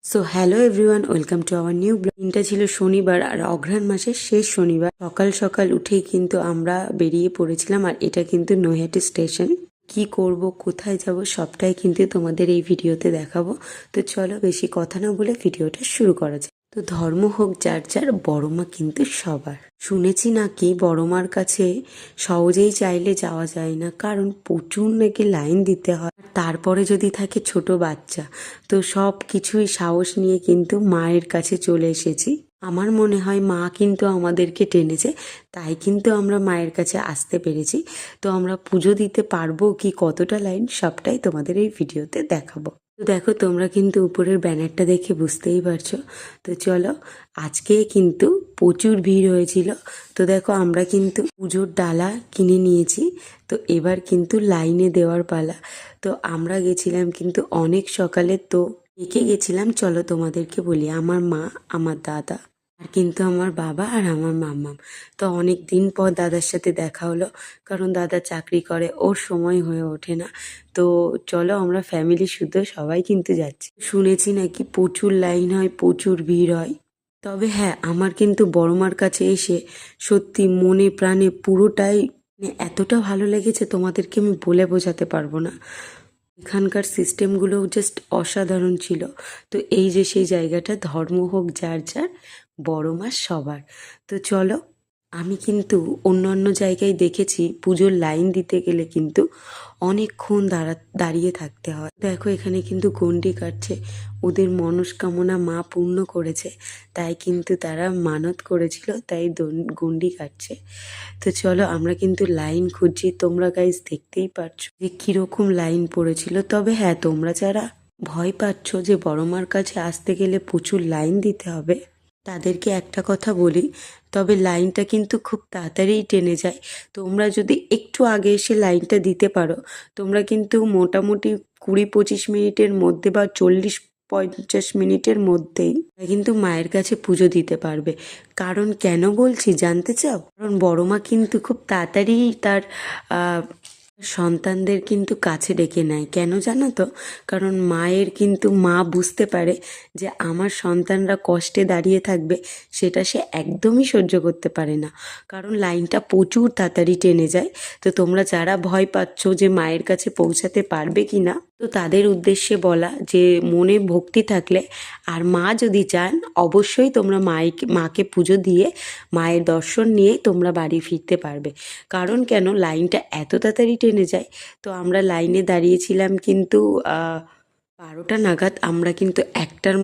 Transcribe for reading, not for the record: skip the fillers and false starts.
So hello everyone, welcome to our new blog. দিনটা ছিল শনিবার আর অঘ্রাণ মাসের শেষ শনিবার। সকাল সকাল উঠেই কিন্তু আমরা বেরিয়ে পড়েছিলাম, আর এটা কিন্তু নৈহাটি স্টেশন। কি করব, কোথায় যাব, সবটাই কিন্তু তোমাদের এই ভিডিওতে দেখাবো। তো চলো বেশি কথা না বলে ভিডিওটা শুরু করা যাক। তো ধর্ম হোক যার যার, বড় মা কিন্তু সবার। শুনেছি নাকি বড় মার কাছে সহজেই চাইলে যাওয়া যায় না, কারণ প্রচুর নাকি লাইন দিতে হয়। তারপরে যদি থাকে ছোট বাচ্চা, তো সব কিছুই সাহস নিয়ে কিন্তু মায়ের কাছে চলে এসেছি। আমার মনে হয় মা কিন্তু আমাদেরকে টেনেছে, তাই কিন্তু আমরা মায়ের কাছে আসতে পেরেছি। তো আমরা পুজো দিতে পারবো কি, কতটা লাইন, সবটাই তোমাদের এই ভিডিওতে দেখাবো। তো দেখো, তোমরা কিন্তু উপরের ব্যানারটা দেখে বুঝতেই পারছো। তো চলো, আজকে কিন্তু প্রচুর ভিড় হয়েছিল। তো দেখো, আমরা কিন্তু পুজোর ডালা কিনে নিয়েছি। তো এবার কিন্তু লাইনে দেওয়ার পালা। তো আমরা গেছিলাম কিন্তু অনেক সকালে। তো একে গেছিলাম, চলো তোমাদেরকে বলি। আমার মা, আমার দাদা, আর কিন্তু আমার বাবা আর আমার মাম্মাম। তো অনেক দিন পর দাদার সাথে দেখা হলো, কারণ দাদা চাকরি করে, ওর সময় হয়ে ওঠে না। তো চলো, আমরা ফ্যামিলি শুদ্ধ সবাই কিন্তু যাচ্ছি। শুনেছি নাকি প্রচুর লাইন হয়, প্রচুর ভিড় হয়। তবে হ্যাঁ, আমার কিন্তু বড়মার কাছে এসে সত্যি মনে প্রাণে পুরোটাই এতটা ভালো লেগেছে, তোমাদেরকে আমি বলে বোঝাতে পারবো না। এখানকার সিস্টেমগুলো জাস্ট অসাধারণ ছিল। তো এই যে সেই জায়গাটা, ধর্ম হোক যার যার, বড় মা সবার। তো চলো, আমি কিন্তু অন্যান্য জায়গায় দেখেছি পুজোর লাইন দিতে গেলে কিন্তু অনেকক্ষণ দাঁড়িয়ে থাকতে হয়। দেখো, এখানে কিন্তু গণ্ডি কাটছে। ওদের মনস্কামনা মা পূর্ণ করেছে, তাই কিন্তু তারা মানত করেছিল, তাই গণ্ডি কাটছে। তো চলো, আমরা কিন্তু লাইন খুঁজছি। তোমরা গাইজ দেখতেই পারছো যে কিরকম লাইন পড়েছিল। তবে হ্যাঁ, তোমরা যারা ভয় পাচ্ছ যে বড় মার কাছে আসতে গেলে প্রচুর লাইন দিতে হবে, তাদেরকে একটা কথা বলি, তবে লাইনটা কিন্তু খুব তাড়াতাড়িই টেনে যায়। তোমরা যদি একটু আগে এসে লাইনটা দিতে পারো, তোমরা কিন্তু মোটামুটি 20-25 মিনিটের মধ্যে বা 40-50 মিনিটের মধ্যেই কিন্তু মায়ের কাছে পুজো দিতে পারবে। কারণ কেন বলছি জানতে চাও? কারণ বড় মা কিন্তু খুব তাড়াতাড়ি তার সন্তানদের কিন্তু কাছে ডেকে নেয়। কেন জানো তো? কারণ মা বুঝতে পারে যে আমার সন্তানরা কষ্টে দাঁড়িয়ে থাকবে, সেটা সে একদমই সহ্য করতে পারে না। কারণ লাইনটা প্রচুর তাড়াতাড়ি টেনে যায়। তো তোমরা যারা ভয় পাচ্ছ যে মায়ের কাছে পৌঁছাতে পারবে কি না, তো তাদের উদ্দেশ্যে বলা যে মনে ভক্তি থাকলে আর মা যদি চান, অবশ্যই তোমরা মাকে পুজো দিয়ে মায়ের দর্শন নিয়ে তোমরা বাড়ি ফিরতে পারবে। কারণ কেন, লাইনটা এত তাড়াতাড়ি টেনে যায়। তো আমরা লাইনে দাঁড়িয়েছিলাম কিন্তু 12টা নাগাদ। আমরা কিন্তু 1টার